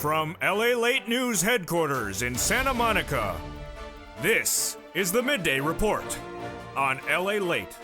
From LALATE News headquarters in Santa Monica, this is the Midday Report on LALATE.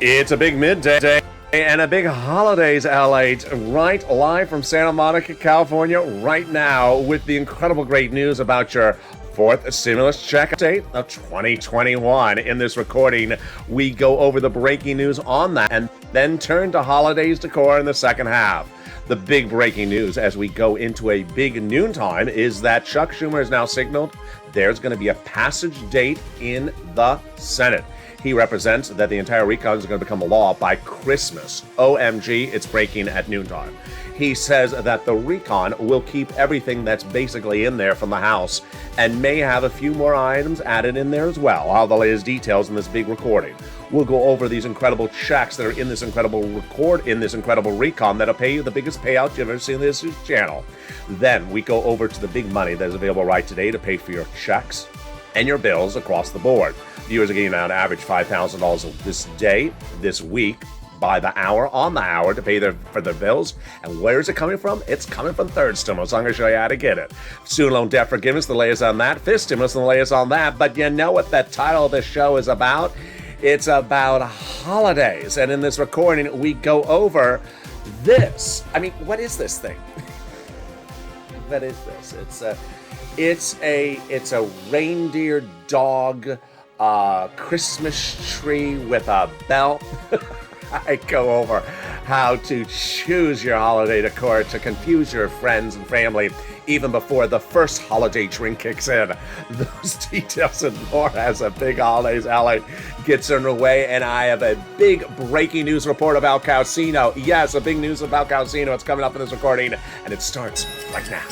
It's a big midday and a big holidays, LALATE, right live from Santa Monica, California, right now with the incredible great news about your fourth stimulus check date of 2021. In this recording, we go over the breaking news on that and then turn to holidays decor in the second half. The big breaking news as we go into a big noontime is that Chuck Schumer has now signaled there's going to be a passage date in the Senate. He represents that the entire recon is going to become a law by Christmas. OMG, it's breaking at noontime. He says that the recon will keep everything that's basically in there from the House and may have a few more items added in there as well. I'll have the latest details in this big recording. We'll go over these incredible checks that are in this incredible recon that'll pay you the biggest payout you've ever seen on this channel. Then we go over to the big money that is available right today to pay for your checks and your bills across the board. Viewers are getting on average $5,000 this day, this week, by the hour, on the hour, to pay for their bills. And where is it coming from? It's coming from third stimulus. I'm going to show you how to get it. Student loan debt forgiveness, the latest on that. Fifth stimulus, and the latest on that. But you know what the title of this show is about? It's about holidays. And in this recording, we go over this. I mean, what is this thing? What is this? It's a reindeer dog Christmas tree with a belt. I go over how to choose your holiday decor to confuse your friends and family even before the first holiday drink kicks in. Those details and more as a big holidays LA gets underway, and I have a big breaking news report about Casino. Yes, a big news about Casino. It's coming up in this recording, and it starts right now.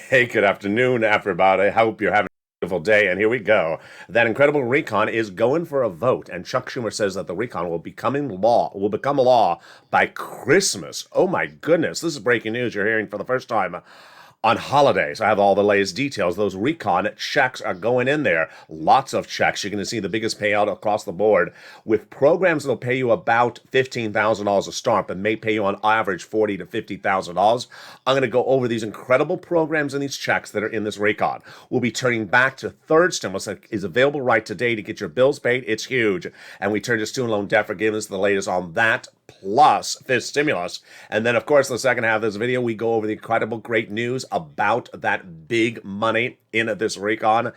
Hey, good afternoon, everybody. I hope you're having a beautiful day, and here we go. That incredible recon is going for a vote, and Chuck Schumer says that the recon will become a law by Christmas. Oh my goodness, this is breaking news you're hearing for the first time on holidays. I have all the latest details. Those recon checks are going in there. Lots of checks. You're going to see the biggest payout across the board with programs that'll pay you about $15,000 a start, but may pay you on average $40,000 to $50,000. I'm going to go over these incredible programs and these checks that are in this recon. We'll be turning back to third stimulus that is available right today to get your bills paid. It's huge. And we turn to student loan debt forgiveness, the latest on that, plus fifth stimulus. And then, of course, in the second half of this video, we go over the incredible great news about that big money in this recon.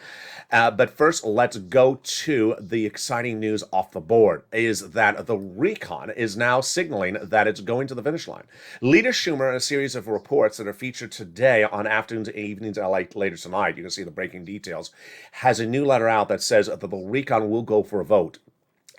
But first, let's go to the exciting news off the board, is that the recon is now signaling that it's going to the finish line. Leader Schumer, in a series of reports that are featured today on Afternoons and Evenings later tonight, you can see the breaking details, has a new letter out that says that the recon will go for a vote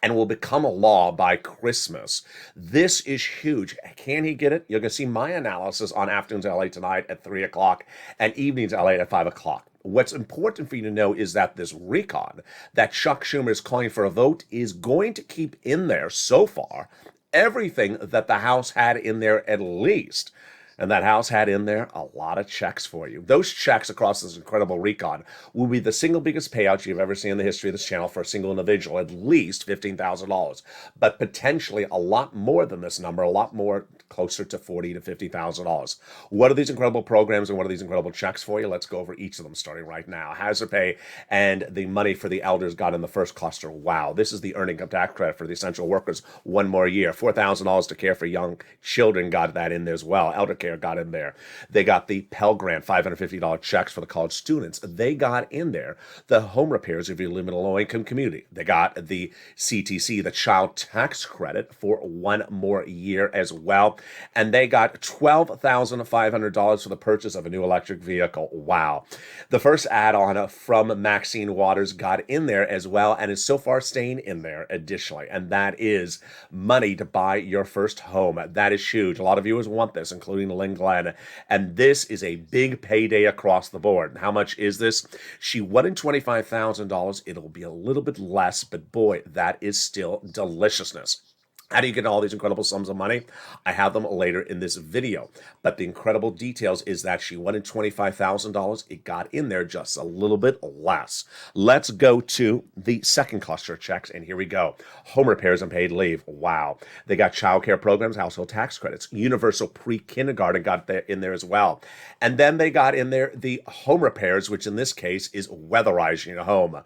and will become a law by Christmas. This is huge. Can he get it? You're going to see my analysis on Afternoons LA tonight at 3 o'clock and Evenings LA at 5 o'clock. What's important for you to know is that this recon that Chuck Schumer is calling for a vote is going to keep in there so far everything that the House had in there at least. And that House had in there a lot of checks for you. Those checks across this incredible recon will be the single biggest payout you've ever seen in the history of this channel for a single individual, at least $15,000, but potentially a lot more than this number, a lot more, closer to $40,000 to $50,000. What are these incredible programs and what are these incredible checks for you? Let's go over each of them starting right now. Hazard pay and the money for the elders got in the first cluster. Wow, this is the earned income tax credit for the essential workers one more year. $4,000 to care for young children got that in there as well. Elder care got in there. They got the Pell Grant, $550 checks for the college students. They got in there the home repairs if you live in a low-income community. They got the CTC, the child tax credit, for one more year as well. And they got $12,500 for the purchase of a new electric vehicle. Wow. The first add-on from Maxine Waters got in there as well and is so far staying in there additionally. And that is money to buy your first home. That is huge. A lot of viewers want this, including Lynn Glenn. And this is a big payday across the board. How much is this? She won in $25,000. It'll be a little bit less, but boy, that is still deliciousness. How do you get all these incredible sums of money? I have them later in this video. But the incredible details is that she won in $25,000. It got in there just a little bit less. Let's go to the second cluster of checks, and here we go. Home repairs and paid leave. Wow. They got child care programs, household tax credits, universal pre-kindergarten got there in there as well. And then they got in there the home repairs, which in this case is weatherizing a home.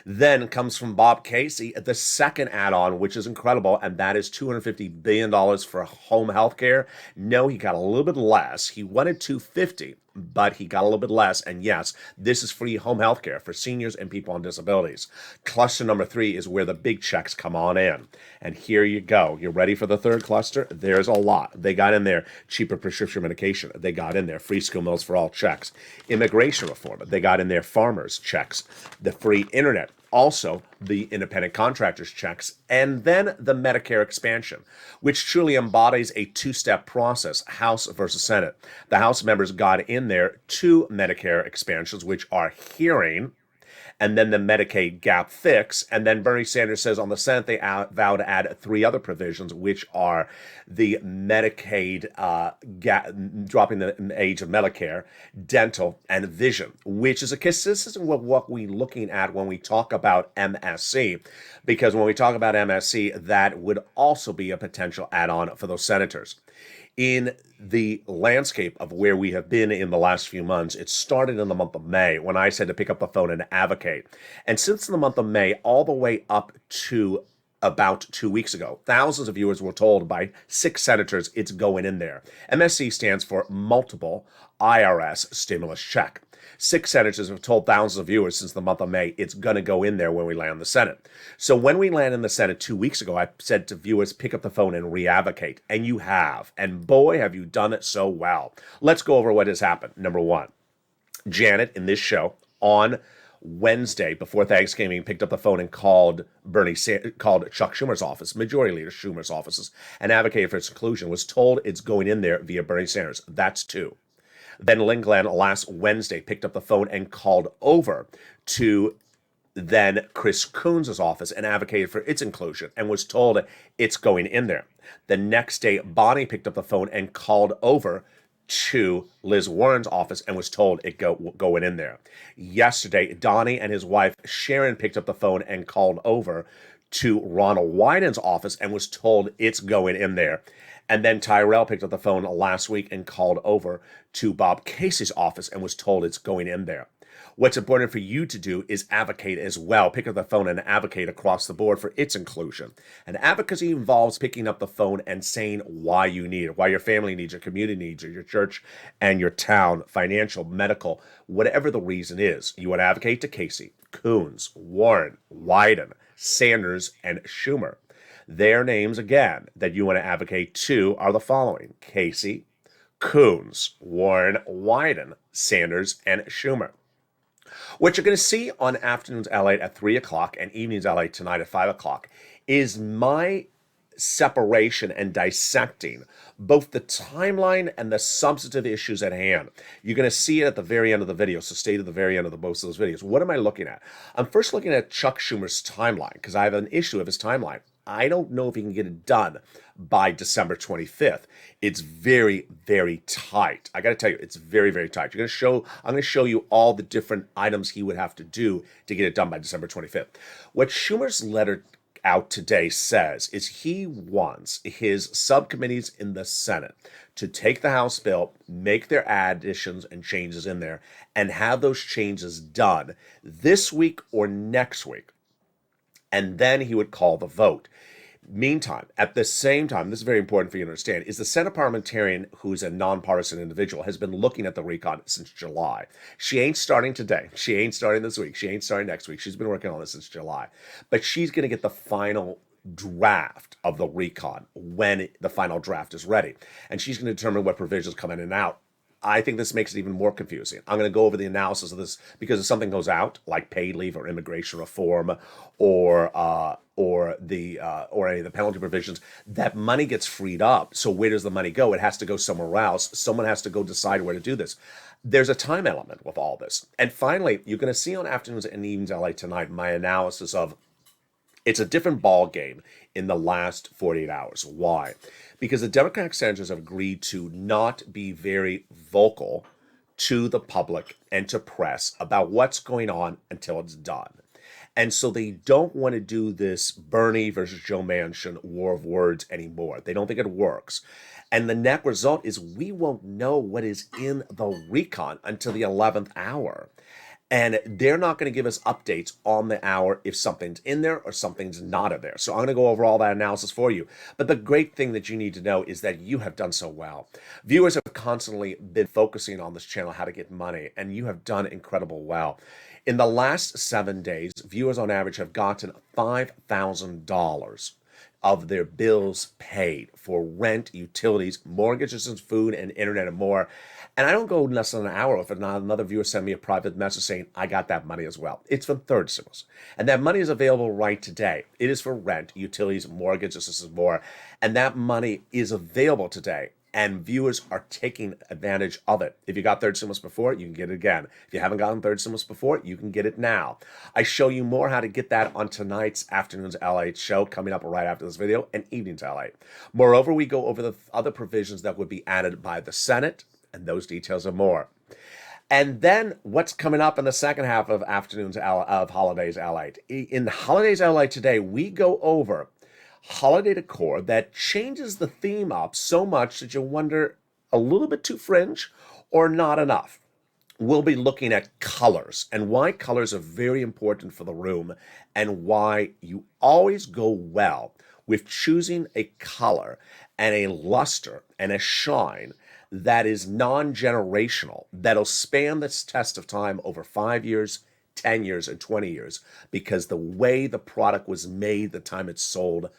Then comes from Bob Casey, the second add-on, which is incredible, and that is $250 billion for home health care. No, he got a little bit less. He wanted $250, but he got a little bit less. And yes, this is free home health care for seniors and people on disabilities. Cluster number 3 is where the big checks come on in. And here you go. You're ready for the third cluster? There's a lot. They got in there cheaper prescription medication. They got in there free school meals for all checks. Immigration reform. They got in there farmers checks. The free internet. Also, the independent contractors checks, and then the Medicare expansion, which truly embodies a two-step process, House versus Senate. The House members got in there 2 Medicare expansions, which are hearing, and then the Medicaid gap fix. And then Bernie Sanders says on the Senate they vow to add 3 other provisions, which are the Medicaid dropping the age of Medicare, dental, and vision, which is a consistent with what we're looking at when we talk about MSC. Because when we talk about MSC, that would also be a potential add-on for those senators. In the landscape of where we have been in the last few months, it started in the month of May when I said to pick up the phone and advocate. And since the month of May, all the way up to about 2 weeks ago, thousands of viewers were told by 6 senators it's going in there. MSC stands for Multiple IRS Stimulus Check. 6 senators have told thousands of viewers since the month of May it's going to go in there when we land in the Senate. So when we land in the Senate 2 weeks ago, I said to viewers, pick up the phone and re-advocate. And you have. And boy, have you done it so well. Let's go over what has happened. Number 1, Janet in this show on Wednesday before Thanksgiving picked up the phone and called Chuck Schumer's office, Majority Leader Schumer's offices, and advocated for its inclusion, was told it's going in there via Bernie Sanders. That's 2. Then Lynn Glenn last Wednesday picked up the phone and called over to then Chris Coons' office and advocated for its inclusion and was told it's going in there. The next day, Bonnie picked up the phone and called over to Liz Warren's office and was told it going in there. Yesterday, Donnie and his wife Sharon picked up the phone and called over to Ronald Wyden's office and was told it's going in there. And then Tyrell picked up the phone last week and called over to Bob Casey's office and was told it's going in there. What's important for you to do is advocate as well. Pick up the phone and advocate across the board for its inclusion. And advocacy involves picking up the phone and saying why you need it, why your family needs it, your community needs it, your church and your town, financial, medical, whatever the reason is. You want to advocate to Casey, Coons, Warren, Wyden, Sanders, and Schumer. Their names, again, that you want to advocate to are the following: Casey, Coons, Warren, Wyden, Sanders, and Schumer. What you're going to see on Afternoons LA at 3 o'clock and Evenings LA tonight at 5 o'clock is my separation and dissecting both the timeline and the substantive issues at hand. You're going to see it at the very end of the video, so stay to the very end of both of those videos. What am I looking at? I'm first looking at Chuck Schumer's timeline, because I have an issue of his timeline. I don't know if he can get it done by December 25th. It's very, very tight. I got to tell you, it's very, very tight. I'm going to show you all the different items he would have to do to get it done by December 25th. What Schumer's letter out today says is he wants his subcommittees in the Senate to take the House bill, make their additions and changes in there, and have those changes done this week or next week. And then he would call the vote. Meantime, at the same time, this is very important for you to understand, is the Senate parliamentarian, who's a nonpartisan individual, has been looking at the recon since July. She ain't starting today. She ain't starting this week. She ain't starting next week. She's been working on this since July. But she's going to get the final draft of the recon when the final draft is ready. And she's going to determine what provisions come in and out. I think this makes it even more confusing. I'm going to go over the analysis of this because if something goes out, like paid leave or immigration reform, or any of the penalty provisions, that money gets freed up. So where does the money go? It has to go somewhere else. Someone has to go decide where to do this. There's a time element with all this. And finally, you're going to see on Afternoons and Evenings LA tonight my analysis of it's a different ball game in the last 48 hours. Why? Because the Democratic senators have agreed to not be very vocal to the public and to press about what's going on until it's done. And so they don't want to do this Bernie versus Joe Manchin war of words anymore. They don't think it works. And the net result is we won't know what is in the recon until the 11th hour. And they're not going to give us updates on the hour if something's in there or something's not in there. So I'm going to go over all that analysis for you. But the great thing that you need to know is that you have done so well. Viewers have constantly been focusing on this channel, how to get money, and you have done incredible well. In the last 7 days, viewers on average have gotten $5,000 of their bills paid for rent, utilities, mortgages, and food, and internet, and more. And I don't go less than an hour if another viewer send me a private message saying, I got that money as well. It's from third stimulus. And that money is available right today. It is for rent, utilities, mortgages, this is more. And that money is available today. And viewers are taking advantage of it. If you got third stimulus before, you can get it again. If you haven't gotten third stimulus before, you can get it now. I show you more how to get that on tonight's Afternoons LA show coming up right after this video, and Evenings LA. Moreover, we go over the other provisions that would be added by the Senate, and those details and more. And then what's coming up in the second half of Afternoons of Holidays LA. In Holidays LA today, we go over holiday decor that changes the theme up so much that you wonder a little bit too fringe or not enough. We'll be looking at colors and why colors are very important for the room and why you always go well with choosing a color and a luster and a shine that is non-generational, that'll span this test of time over 5 years, 10 years, and 20 years, because the way the product was made, the time it's sold,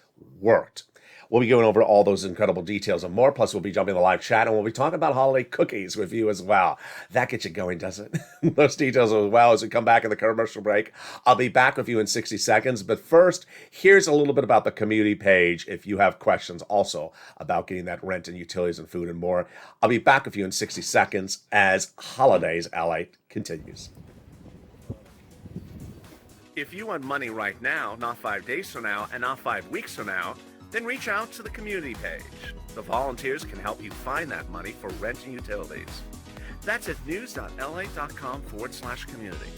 worked. We'll be going over all those incredible details and more. Plus, we'll be jumping in the live chat, and we'll be talking about holiday cookies with you as well. That gets you going, doesn't it? Those details as well as we come back in the commercial break. I'll be back with you in 60 seconds. But first, here's a little bit about the community page if you have questions also about getting that rent and utilities and food and more. I'll be back with you in 60 seconds as Holidays LA continues. If you want money right now, not 5 days from now, and not 5 weeks from now, then reach out to the community page. The volunteers can help you find that money for rent and utilities. That's at news.la.com/community.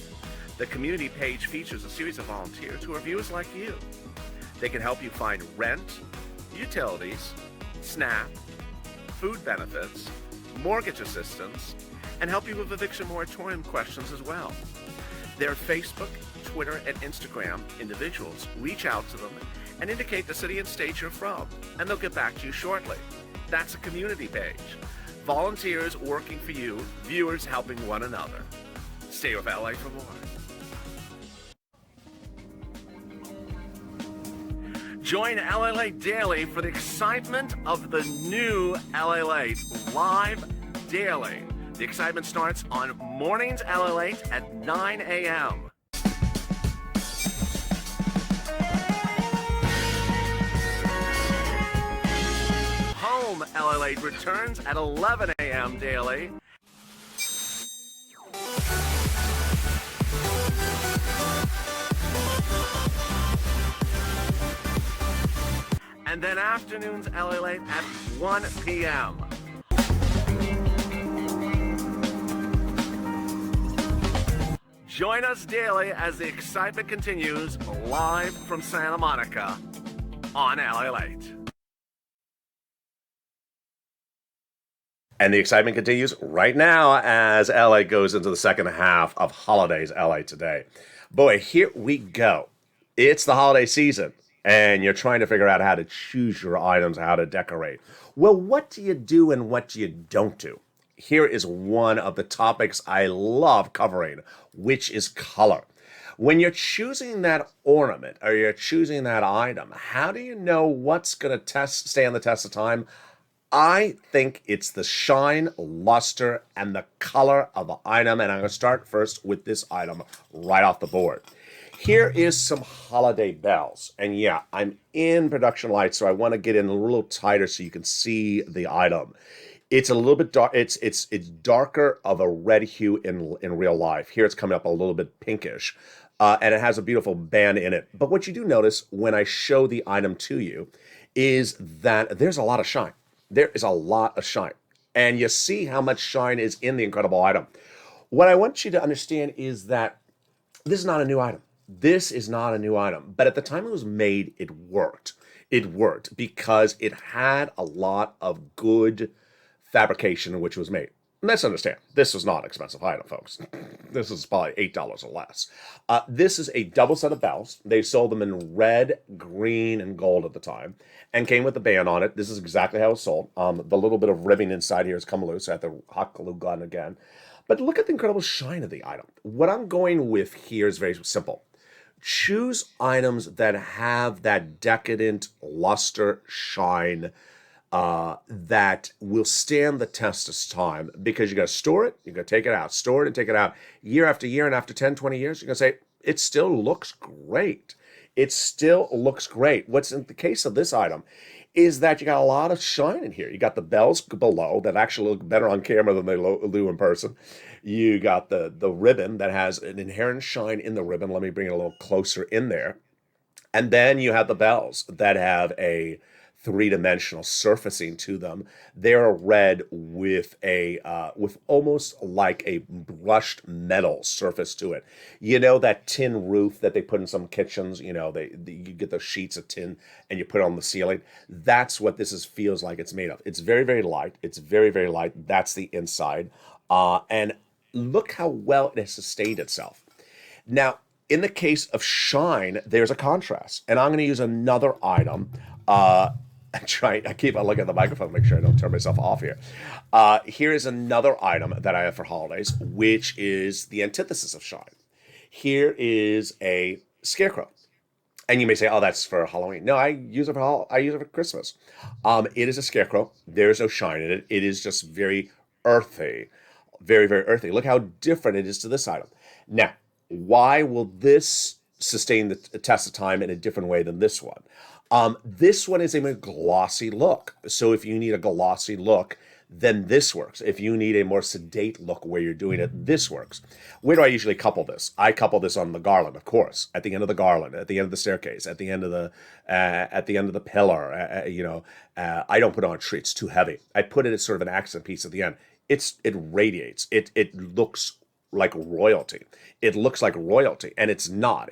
The community page features a series of volunteers who are viewers like you. They can help you find rent, utilities, SNAP, food benefits, mortgage assistance, and help you with eviction moratorium questions as well. Their Facebook, Twitter, and Instagram individuals reach out to them and indicate the city and state you're from, and they'll get back to you shortly. That's a community page. Volunteers working for you, viewers helping one another. Stay with LA for more. Join LALATE Daily for the excitement of the new LALATE live daily. The excitement starts on mornings LALATE at 9 a.m. home. LALATE returns at 11 a.m. daily. And then afternoons LALATE at 1 p.m. Join us daily as the excitement continues live from Santa Monica on LALATE. And the excitement continues right now as LA goes into the second half of Holidays LA Today. Boy, here we go. It's the holiday season, and you're trying to figure out how to choose your items, how to decorate. Well, what do you do and what do you don't do? Here is one of the topics I love covering, which is color. When you're choosing that ornament or you're choosing that item, how do you know what's going to stand the test of time? I think it's the shine, luster, and the color of the item. And I'm going to start first with this item right off the board. Here is some holiday bells. And yeah, I'm in production light, so I want to get in a little tighter so you can see the item. It's a little bit dark. It's darker of a red hue in real life. Here it's coming up a little bit pinkish, and it has a beautiful band in it. But what you do notice when I show the item to you is that there's a lot of shine. There is a lot of shine, and you see how much shine is in the incredible item. What I want you to understand is that this is not a new item. This is not a new item, but at the time it was made, it worked. It worked because it had a lot of good fabrication in which it was made. Let's understand, this was not an expensive item, folks. This is probably $8 or less. This is a double set of bells. They sold them in red, green, and gold at the time, and came with a band on it. This is exactly how it's sold. The little bit of ribbing inside here has come loose. I have to hot glue gun again. But look at the incredible shine of the item. What I'm going with here is very simple. Choose items that have that decadent luster, shine, that will stand the test of time, because you got to store it, you got to take it out, store it and take it out year after year, and after 10, 20 years, you're going to say, it still looks great. It still looks great. What's in the case of this item is that you got a lot of shine in here. You got the bells below that actually look better on camera than they do in person. You got the ribbon that has an inherent shine in the ribbon. Let me bring it a little closer in there. And then you have the bells that have a three-dimensional surfacing to them. They're red with with almost like a brushed metal surface to it. You know that tin roof that they put in some kitchens? You know, you get those sheets of tin and you put it on the ceiling. That's what this feels like it's made of. It's very, very light. It's very, very light. That's the inside. And look how well it has sustained itself. Now, in the case of shine, there's a contrast. And I'm going to use another item. I keep on looking at the microphone to make sure I don't turn myself off here. Here is another item that I have for holidays, which is the antithesis of shine. Here is a scarecrow. And you may say, oh, that's for Halloween. No, I use it for Christmas. It is a scarecrow. There's no shine in it. It is just very earthy. Very, very earthy. Look how different it is to this item. Now, why will this sustain the test of time in a different way than this one? This one is a glossy look. So if you need a glossy look, then this works. If you need a more sedate look where you're doing it, this works. Where do I usually couple this? I couple this on the garland, of course, at the end of the garland, at the end of the staircase, at the end of the pillar. I don't put it on a tree; it's too heavy. I put it as sort of an accent piece at the end. It radiates. It looks like royalty. It looks like royalty, and it's not.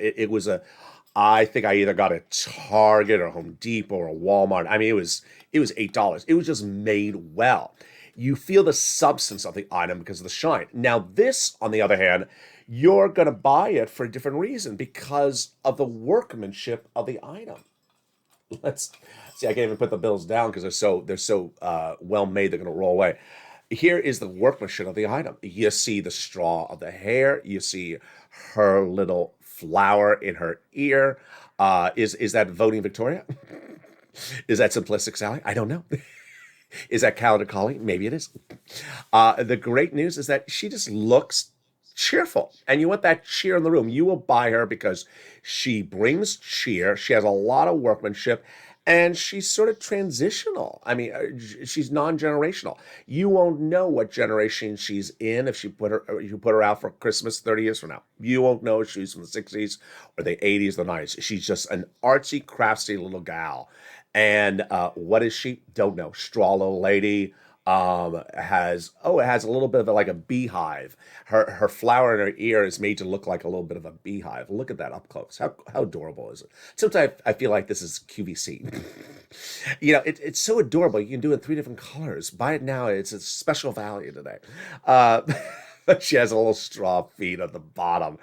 I think I either got a Target or Home Depot or a Walmart. I mean, it was $8. It was just made well. You feel the substance of the item because of the shine. Now, this, on the other hand, you're going to buy it for a different reason because of the workmanship of the item. Let's see. I can't even put the bills down because they're so well made. They're going to roll away. Here is the workmanship of the item. You see the straw of the hair. You see her little flower in her ear. Is that Voting Victoria? Is that Simplistic Sally? I don't know. Is that Calendar Collie? Maybe it is. The great news is that she just looks cheerful, and you want that cheer in the room. You will buy her because she brings cheer. She has a lot of workmanship, and she's sort of transitional. I mean, she's non-generational. You won't know what generation she's in if you put her out for Christmas 30 years from now. You won't know if she's from the 60s or the 80s or the 90s. She's just an artsy, crafty little gal. And what is she? Don't know. Straw little lady. It has a little bit of like a beehive. Her flower in her ear is made to look like a little bit of a beehive. Look at that up close. How adorable is it? Sometimes I feel like this is QVC. It's so adorable. You can do it in 3 different colors. Buy it now. It's a special value today. She has a little straw feet at the bottom.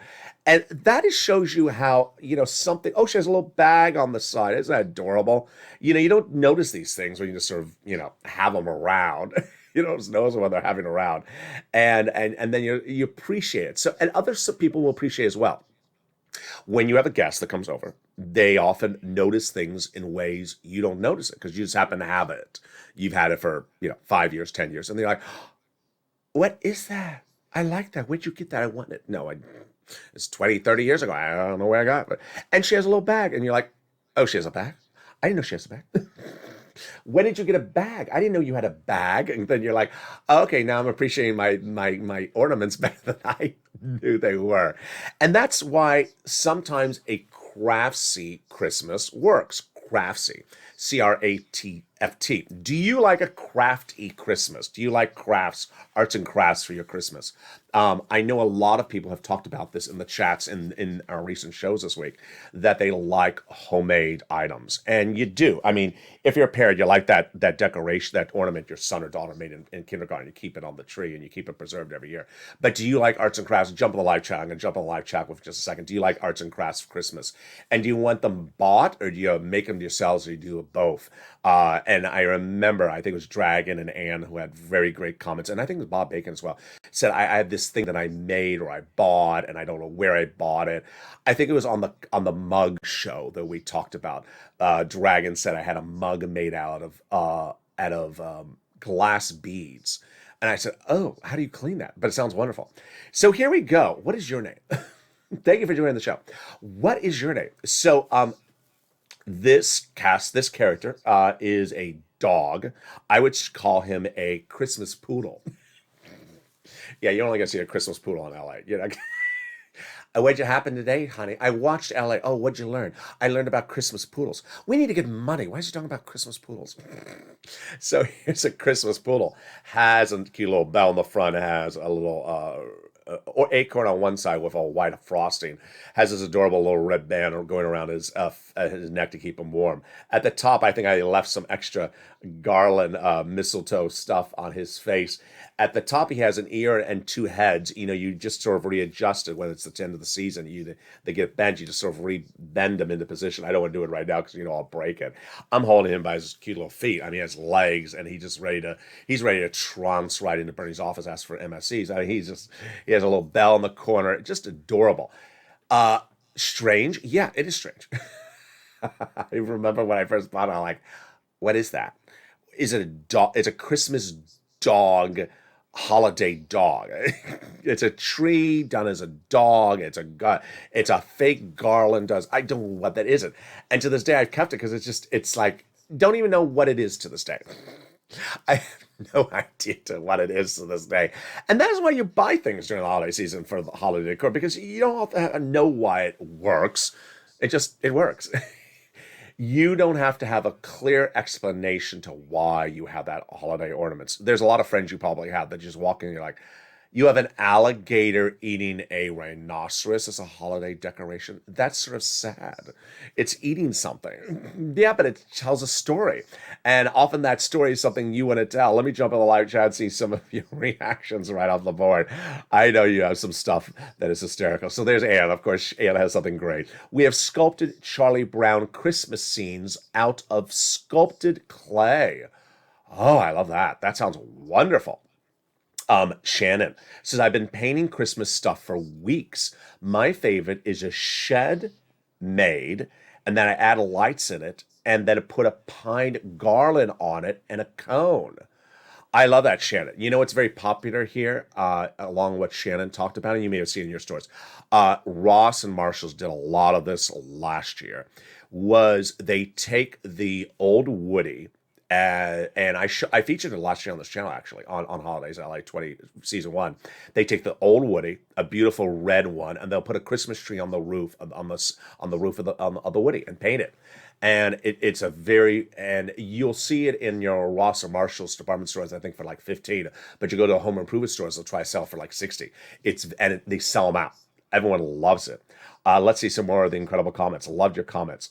And that just shows you how, something. Oh, she has a little bag on the side. Isn't that adorable? You don't notice these things when you just sort of, have them around. You don't just notice them when they're having around. And then you appreciate it. So, and other people will appreciate as well. When you have a guest that comes over, they often notice things in ways you don't notice it because you just happen to have it. You've had it for, 5 years, 10 years. And they're like, what is that? I like that. Where'd you get that? I want it. No, it's 20, 30 years ago. I don't know where I got it. And she has a little bag. And you're like, oh, she has a bag? I didn't know she has a bag. When did you get a bag? I didn't know you had a bag. And then you're like, oh, okay, now I'm appreciating my ornaments better than I knew they were. And that's why sometimes a craftsy Christmas works. Craftsy. CRAFT. Do you like a crafty Christmas? Do you like crafts, arts and crafts for your Christmas? I know a lot of people have talked about this in the chats in our recent shows this week, that they like homemade items. And you do. I mean, if you're a parent, you like that decoration, that ornament your son or daughter made in kindergarten. You keep it on the tree and you keep it preserved every year. But do you like arts and crafts? Jump on the live chat. I'm going to jump on the live chat for just a second. Do you like arts and crafts for Christmas? And do you want them bought, or do you make them yourselves, or you do both? And I remember, I think it was Dragon and Ann who had very great comments, and I think it was Bob Bacon as well, said, I had this thing that I made or I bought, and I don't know where I bought it. I think it was on the mug show that we talked about. Dragon said I had a mug made out of glass beads. And I said, oh, how do you clean that? But it sounds wonderful. So here we go. What is your name? Thank you for joining the show. What is your name? So this character is a dog. I would call him a Christmas poodle. Yeah, you're only going to see a Christmas poodle in LA. What'd you happen today, honey? I watched LA. Oh, what'd you learn? I learned about Christmas poodles. We need to get money. Why is he talking about Christmas poodles? So here's a Christmas poodle. Has a cute little bell in the front. Has a little acorn on one side with a white frosting. Has this adorable little red band going around his neck to keep him warm. At the top, I think I left some extra garland mistletoe stuff on his face. At the top, he has an ear and 2 heads. You just sort of readjust it when it's the end of the season. They get bent. You just sort of bend them into position. I don't want to do it right now because I'll break it. I'm holding him by his cute little feet. I mean, he has legs, and he's ready to trounce right into Bernie's office, ask for MSCs. I mean, he has a little bell in the corner. Just adorable. Strange? Yeah, it is strange. I remember when I first bought it, I'm like, what is that? Is it a dog? It's a Christmas dog. Holiday dog. It's a tree done as a dog. It's a fake garland. I don't know what that isn't. And to this day, I've kept it because it's like, don't even know what it is to this day. I have no idea to what it is to this day. And that is why you buy things during the holiday season for the holiday decor, because you don't have to know why it works. It works. You don't have to have a clear explanation to why you have that holiday ornaments. There's a lot of friends you probably have that just walk in and you're like, you have an alligator eating a rhinoceros as a holiday decoration. That's sort of sad. It's eating something. Yeah, but it tells a story. And often that story is something you want to tell. Let me jump in the live chat and see some of your reactions right off the board. I know you have some stuff that is hysterical. So there's Anne. Of course, Anne has something great. We have sculpted Charlie Brown Christmas scenes out of sculpted clay. Oh, I love that. That sounds wonderful. Shannon says, I've been painting Christmas stuff for weeks. My favorite is a shed made, and then I add lights in it, and then put a pine garland on it and a cone. I love that, Shannon. You know what's very popular here, along what Shannon talked about, and you may have seen in your stores. Ross and Marshalls did a lot of this last year. Was they take the old Woody, and I featured it last year on this channel actually on Holidays LA 20 season 1. They take the old Woody, a beautiful red one, and they'll put a Christmas tree on the roof on the roof of the Woody and paint it. And it's a very, and you'll see it in your Ross or Marshalls department stores, I think, for like 15. But you go to home improvement stores, they'll try to sell for like 60. They sell them out. Everyone loves it. Let's see some more of the incredible comments. Loved your comments.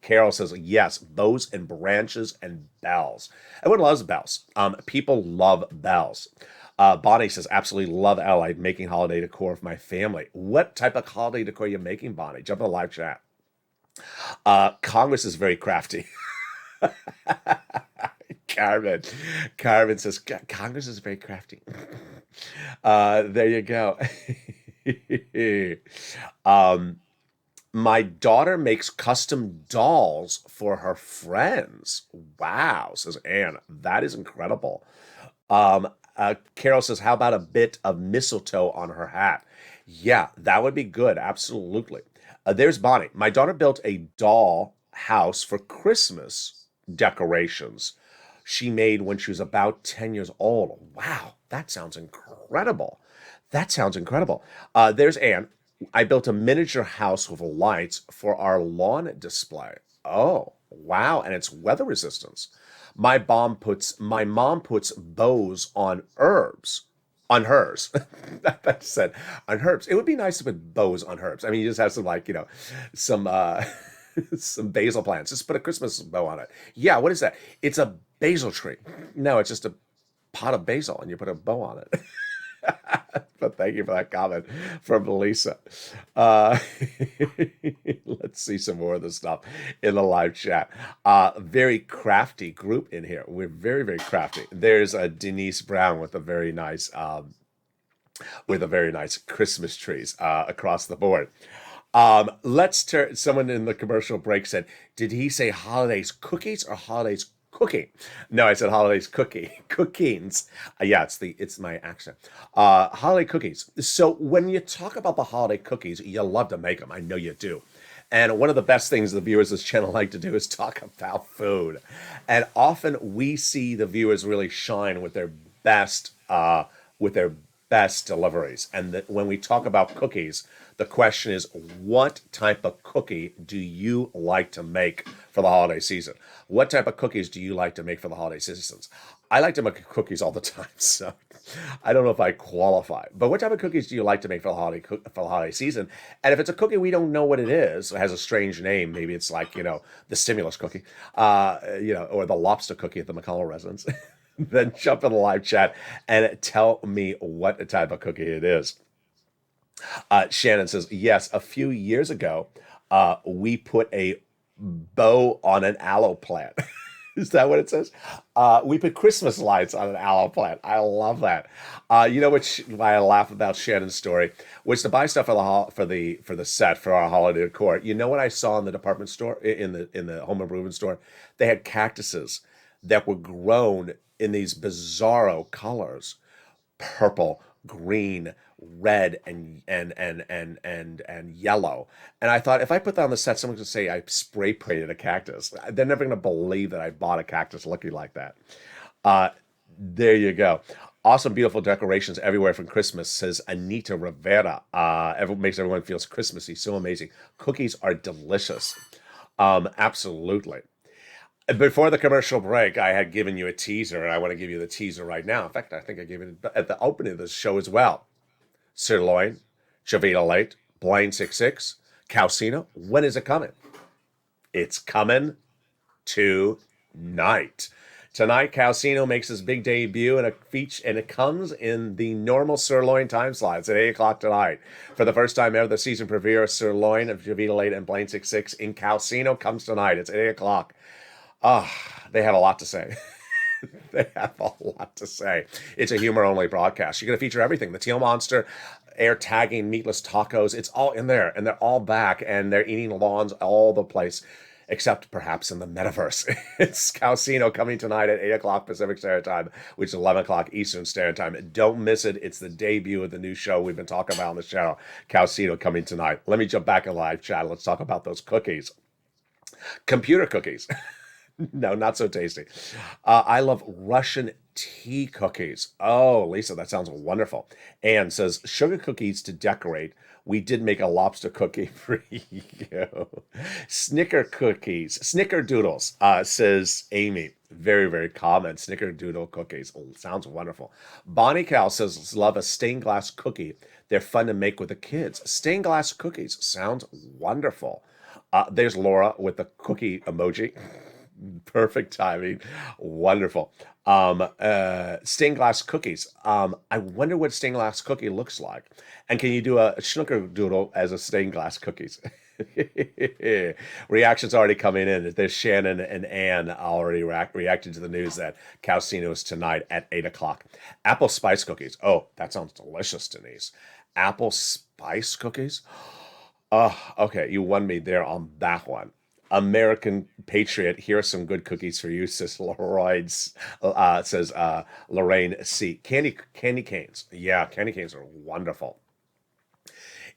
Carol says, yes, bows and branches and bells. Everyone loves bells. People love bells. Bonnie says, absolutely love LA, making holiday decor for my family. What type of holiday decor are you making, Bonnie? Jump in the live chat. Congress is very crafty. Carmen says, Congress is very crafty. There you go. My daughter makes custom dolls for her friends. Wow, says Anne. That is incredible. Carol says, how about a bit of mistletoe on her hat? Yeah, that would be good. Absolutely. There's Bonnie. My daughter built a doll house for Christmas decorations she made when she was about 10 years old. Wow, that sounds incredible. There's Anne. I built a miniature house with lights for our lawn display. Oh, wow, and it's weather resistance. My mom puts bows on herbs. On hers. That said, on herbs. It would be nice to put bows on herbs. I mean, you just have some some basil plants. Just put a Christmas bow on it. Yeah, what is that? It's a basil tree. No, it's just a pot of basil and you put a bow on it. But thank you for that comment from Lisa. Let's see some more of this stuff in the live chat. Very crafty group in here. We're very, very crafty. There's Denise Brown with a very nice Christmas trees across the board. Let's turn. Someone in the commercial break said, "Did he say holidays cookies or holidays cooking?" No, I said holidays cookings. Yeah, it's my accent. Holiday cookies. So when you talk about the holiday cookies, you love to make them. I know you do. And one of the best things the viewers of this channel like to do is talk about food. And often we see the viewers really shine with their best deliveries. And that when we talk about cookies, the question is, what type of cookie do you like to make for the holiday season? What type of cookies do you like to make for the holiday seasons? I like to make cookies all the time, so I don't know if I qualify. But what type of cookies do you like to make for the holiday season? And if it's a cookie we don't know what it is, it has a strange name, maybe it's like, the stimulus cookie, or the lobster cookie at the McCullough residence, then jump in the live chat and tell me what type of cookie it is. Shannon says, yes, a few years ago, we put a bow on an aloe plant. Is that what it says? We put Christmas lights on an aloe plant. I love that. Why I laugh about Shannon's story was to buy stuff for the set for our holiday decor. You know what I saw in the department store, in the home improvement store? They had cactuses that were grown in these bizarro colors: purple, green, red, and yellow. And I thought, if I put that on the set, someone's gonna say I spray painted a cactus. They're never gonna believe that I bought a cactus looking like that. There you go. Awesome, beautiful decorations everywhere from Christmas, says Anita Rivera. Makes everyone feels Christmassy. So amazing. Cookies are delicious. Absolutely. Before the commercial break, I had given you a teaser, and I want to give you the teaser right now. In fact, I think I gave it at the opening of the show as well. Sirloin, Jovita Late, Blaine 66, Calcino. When is it coming? It's coming tonight. Tonight, Calcino makes his big debut in a feature, and it comes in the normal sirloin time slots at 8 o'clock tonight. For the first time ever, the season premiere of Sirloin of Jovita Late and Blaine 66 in Calcino comes tonight. It's 8 o'clock. They have a lot to say. They have a lot to say. It's a humor-only broadcast. You're going to feature everything. The Teal Monster, air tagging, meatless tacos. It's all in there, and they're all back, and they're eating lawns all the place. except perhaps in the metaverse. It's Calcino coming tonight at 8 o'clock Pacific Standard Time, which is 11 o'clock Eastern Standard Time. Don't miss it. It's the debut of the new show we've been talking about on the channel, Calcino coming tonight. Let me jump back in live chat. Let's talk about those cookies. Computer cookies. No, not so tasty. I love Russian tea cookies. Oh, Lisa, that sounds wonderful. Anne says, sugar cookies to decorate. We did make a lobster cookie for you. Snicker cookies, snickerdoodles, says Amy. Very, very common. Snickerdoodle cookies. Oh, sounds wonderful. Bonnie Cal says, love a stained glass cookie. They're fun to make with the kids. Stained glass cookies sounds wonderful. There's Laura with the cookie emoji. Perfect timing. Wonderful. Stained glass cookies. I wonder what stained glass cookie looks like. And can you do a snickerdoodle as a stained glass cookies? Reactions already coming in. There's Shannon and Ann already reacted to the news that Calcino is tonight at 8 o'clock. Apple spice cookies. Oh, that sounds delicious, Denise. Apple spice cookies? Oh, okay. You won me there on that one. American Patriot, here are some good cookies for you, says says Lorraine C. Candy canes. Yeah, candy canes are wonderful.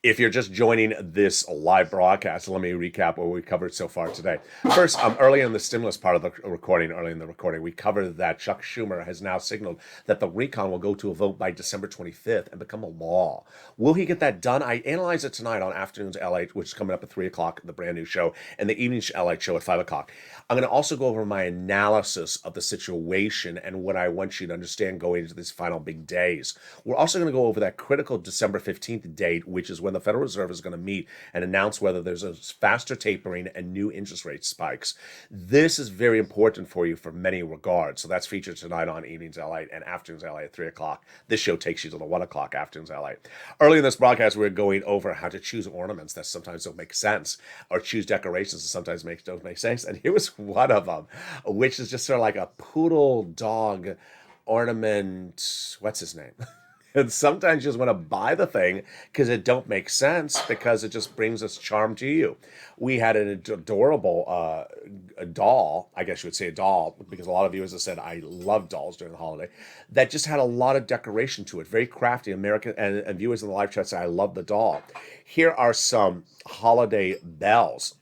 If you're just joining this live broadcast, let me recap what we covered so far today. First, early in the stimulus part of the recording, we covered that Chuck Schumer has now signaled that the recon will go to a vote by December 25th and become a law. Will he get that done? I analyze it tonight on Afternoons LA, which is coming up at 3 o'clock, the brand new show, and the Evening LA show at 5 o'clock. I'm going to also go over my analysis of the situation and what I want you to understand going into these final big days. We're also going to go over that critical December 15th date, which is when the Federal Reserve is going to meet and announce whether there's a faster tapering and new interest rate spikes. This is very important for you for many regards. So that's featured tonight on Evenings LA and Afternoons LA at 3 o'clock. This show takes you to the 1 o'clock Afternoons LA. Early in this broadcast, we're going over how to choose ornaments that sometimes don't make sense, or choose decorations that sometimes don't make sense. And here was one of them, which is just sort of like a poodle dog ornament. What's his name? And sometimes you just want to buy the thing because it don't make sense, because it just brings us charm to you. We had an adorable a doll, I guess you would say a doll, because a lot of viewers have said, I love dolls during the holiday, that just had a lot of decoration to it. Very crafty. American and viewers in the live chat say, I love the doll. Here are some holiday bells.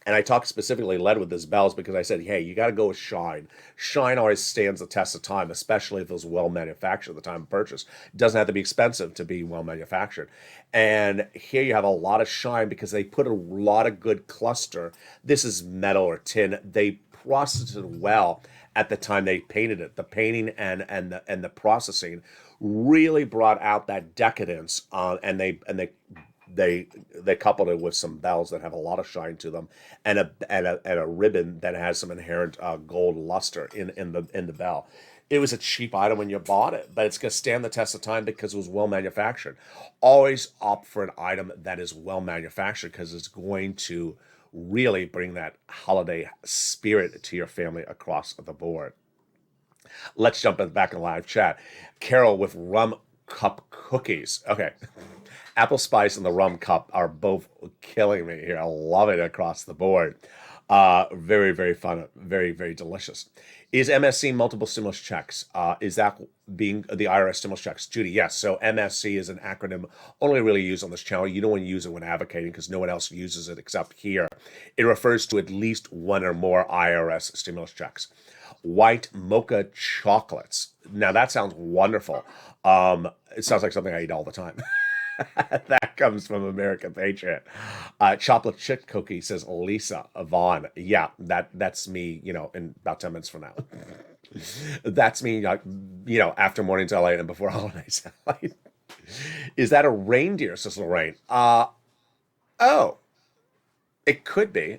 And I talked specifically led with this bells because I said, hey, you got to go with shine. Shine always stands the test of time, especially if it was well manufactured at the time of purchase. It doesn't have to be expensive to be well manufactured. And here you have a lot of shine because they put a lot of good cluster. This is metal or tin. They processed it well at the time they painted it. The painting and the processing really brought out that decadence, and they coupled it with some bells that have a lot of shine to them, and a ribbon that has some inherent gold luster in the bell. It was a cheap item when you bought it, but it's going to stand the test of time because it was well manufactured. Always opt for an item that is well manufactured because it's going to really bring that holiday spirit to your family across the board. Let's jump back in live chat. Carol with rum cup cookies. Okay. Apple spice and the rum cup are both killing me here. I love it across the board. Very, very fun. Very, very delicious. Is MSC multiple stimulus checks? Is that being the IRS stimulus checks? Judy, yes. So MSC is an acronym only really used on this channel. You don't want to use it when advocating because no one else uses it except here. It refers to at least one or more IRS stimulus checks. White mocha chocolates. Now that sounds wonderful. It sounds like something I eat all the time. That comes from American Patriot. Chocolate chip cookie, says Lisa Vaughn. Yeah, that's me, in about 10 minutes from now. That's me, after morning's LA and before holidays LA. Is that a reindeer, says Lorraine? Oh, it could be.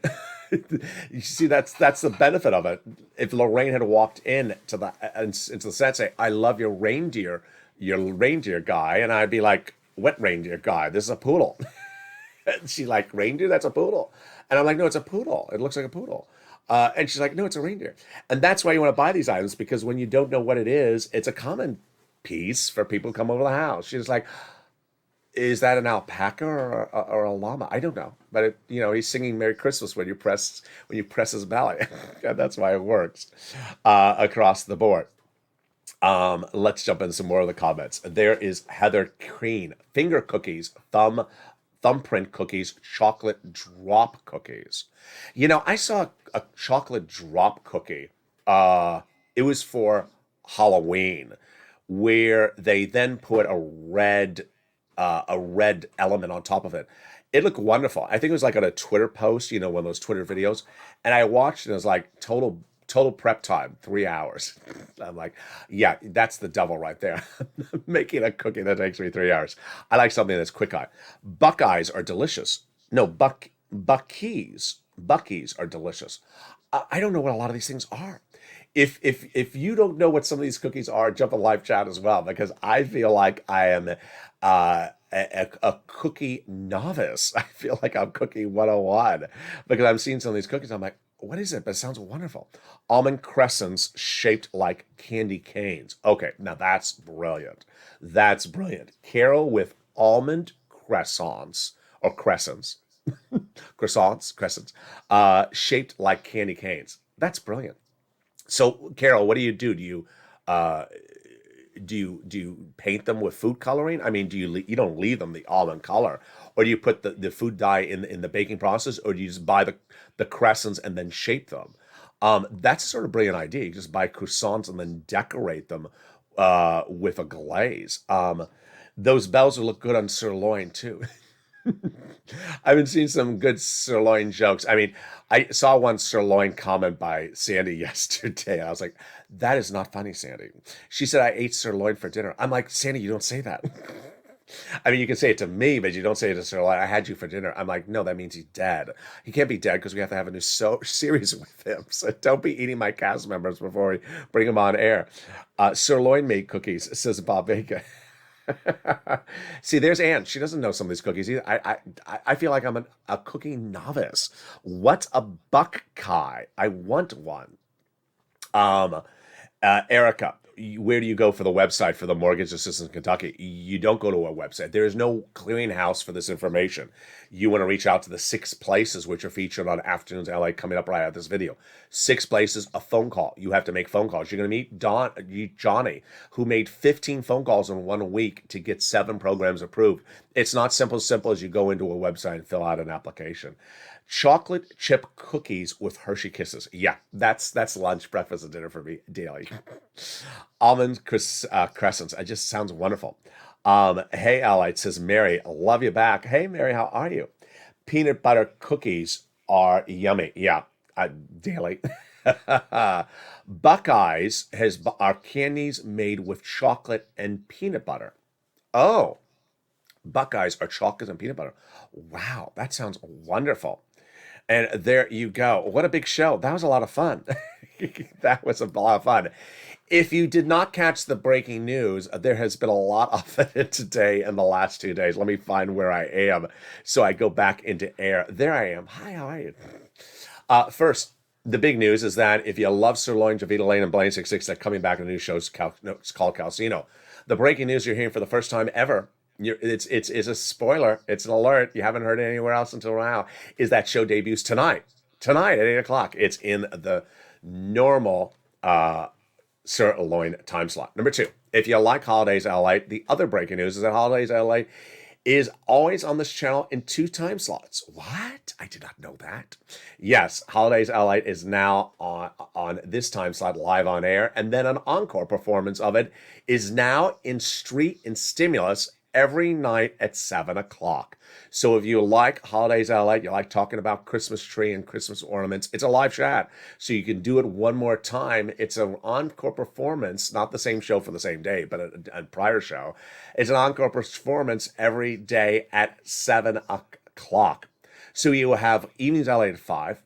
You see, that's the benefit of it. If Lorraine had walked into the set, say, I love your reindeer guy, and I'd be like, what reindeer guy? This is a poodle. And she's like, reindeer? That's a poodle. And I'm like, no, it's a poodle. It looks like a poodle. And she's like, no, it's a reindeer. And that's why you want to buy these items, because when you don't know what it is, it's a common piece for people who come over the house. She's like, Is that an alpaca or a llama? I don't know, but he's singing "Merry Christmas" when you press his belly. And that's why it works across the board. Let's jump in some more of the comments. There is Heather Kean, finger cookies, thumbprint cookies, chocolate drop cookies. I saw a chocolate drop cookie. It was for Halloween, where they then put a red element on top of it. It looked wonderful. I think it was like on a Twitter post, one of those Twitter videos, and I watched it. And it was like total prep time, 3 hours. I'm like, yeah, that's the devil right there. Making a cookie that takes me 3 hours. I like something that's quick eye. Buckeyes are delicious. No, Buckies are delicious. I don't know what a lot of these things are. If you don't know what some of these cookies are, jump in live chat as well, because I feel like I am a cookie novice. I feel like I'm cookie 101 because I'm seeing some of these cookies. I'm like, what is it? But it sounds wonderful. Almond crescents shaped like candy canes. Okay, now that's brilliant. That's brilliant. Carol with almond crescents, shaped like candy canes. That's brilliant. So, Carol, what do you do? Uh, do you paint them with food coloring? I mean, you don't leave them the almond color, or do you put the food dye in the baking process, or do you just buy the crescents and then shape them? That's a sort of brilliant idea. You just buy croissants and then decorate them with a glaze. Those bells will look good on sirloin too. I've been seeing some good sirloin jokes. I mean, I saw one sirloin comment by Sandy yesterday. I was like, that is not funny, Sandy. She said, I ate sirloin for dinner. I'm like, Sandy, you don't say that. I mean, you can say it to me, but you don't say it to sirloin. I had you for dinner. I'm like, no, that means he's dead. He can't be dead because we have to have a new series with him. So don't be eating my cast members before we bring him on air. Sirloin made cookies, says Bob Baker. See, there's Anne. She doesn't know some of these cookies either. I feel like I'm a cookie novice. What's a buckeye? I want one. Um, Erica, where do you go for the website for the mortgage assistance in Kentucky? You don't go to a website. There is no clearinghouse for this information. You want to reach out to the 6 places which are featured on Afternoons LA coming up right out of this video. 6 places, a phone call. You have to make phone calls. You're going to meet Johnny, who made 15 phone calls in 1 week to get 7 programs approved. It's not simple as you go into a website and fill out an application. Chocolate chip cookies with Hershey Kisses. Yeah, that's lunch, breakfast, and dinner for me daily. Almond crescents. It just sounds wonderful. Hey, Allied, says Mary. Love you back. Hey, Mary, how are you? Peanut butter cookies are yummy. Yeah, daily. Buckeyes are candies made with chocolate and peanut butter. Oh, Buckeyes are chocolate and peanut butter. Wow, that sounds wonderful. And there you go. What a big show. That was a lot of fun. That was a lot of fun. If you did not catch the breaking news, there has been a lot of it today and the last 2 days. Let me find where I am so I go back into air. There I am. Hi, how are you? First, the big news is that if you love sirloin, Javita Lane, and Blaine 66, they're coming back in a new show. It's called Calcino. The breaking news you're hearing for the first time ever, it's a spoiler. It's an alert. You haven't heard it anywhere else until now. Is that show debuts tonight at 8 o'clock. It's in the normal sirloin time slot. Number 2, if you like Holidays LA, the other breaking news is that Holidays LA is always on this channel in 2 time slots. What? I did not know that. Yes, Holidays LA is now on this time slot live on air, and then an encore performance of it is now in Street and Stimulus every night at 7 o'clock. So if you like Holidays LA, you like talking about Christmas tree and Christmas ornaments, it's a live chat. So you can do it one more time. It's an encore performance, not the same show for the same day, but a prior show. It's an encore performance every day at 7 o'clock. So you have Evenings LA at 5.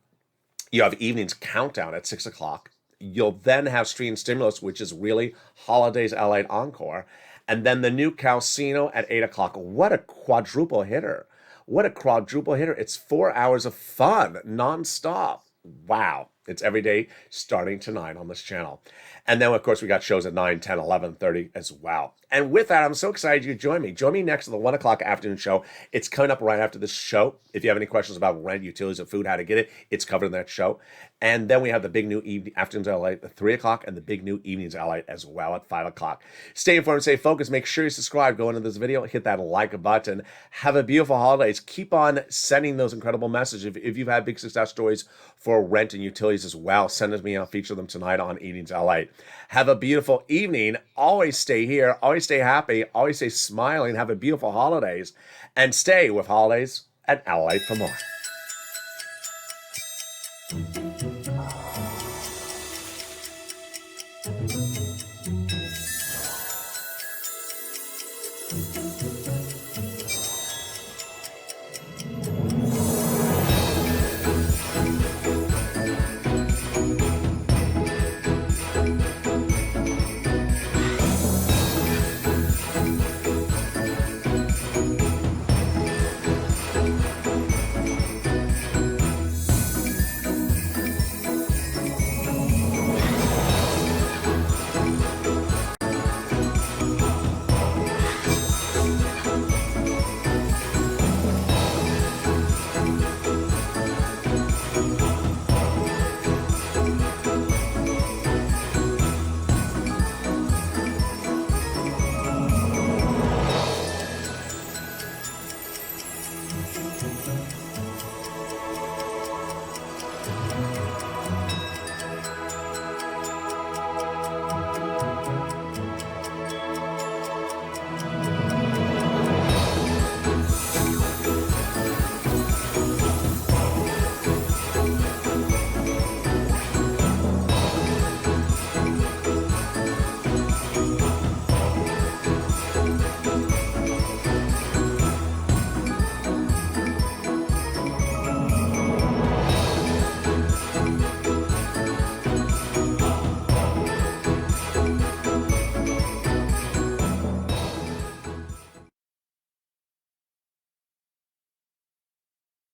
You have Evenings Countdown at 6 o'clock. You'll then have Street and Stimulus, which is really Holidays LA Encore. And then the new Calcino at 8 o'clock. What a quadruple hitter. It's 4 hours of fun nonstop. Wow. It's every day starting tonight on this channel. And then, of course, we got shows at 9, 10, 11:30 as well. And with that, I'm so excited you join me. Join me next to the 1 o'clock afternoon show. It's coming up right after this show. If you have any questions about rent, utilities, and food, how to get it, it's covered in that show. And then we have the big new evening afternoons at LA at 3 o'clock and the big new evenings at LA as well at 5 o'clock. Stay informed, stay focused. Make sure you subscribe. Go into this video, hit that like button. Have a beautiful holidays. Keep on sending those incredible messages. If you've had big success stories for rent and utilities as well, send them to me. I'll feature them tonight on Evenings LA. Have a beautiful evening. Always stay here. Always stay happy. Always stay smiling. Have a beautiful holidays. And stay with holidays at LA for more.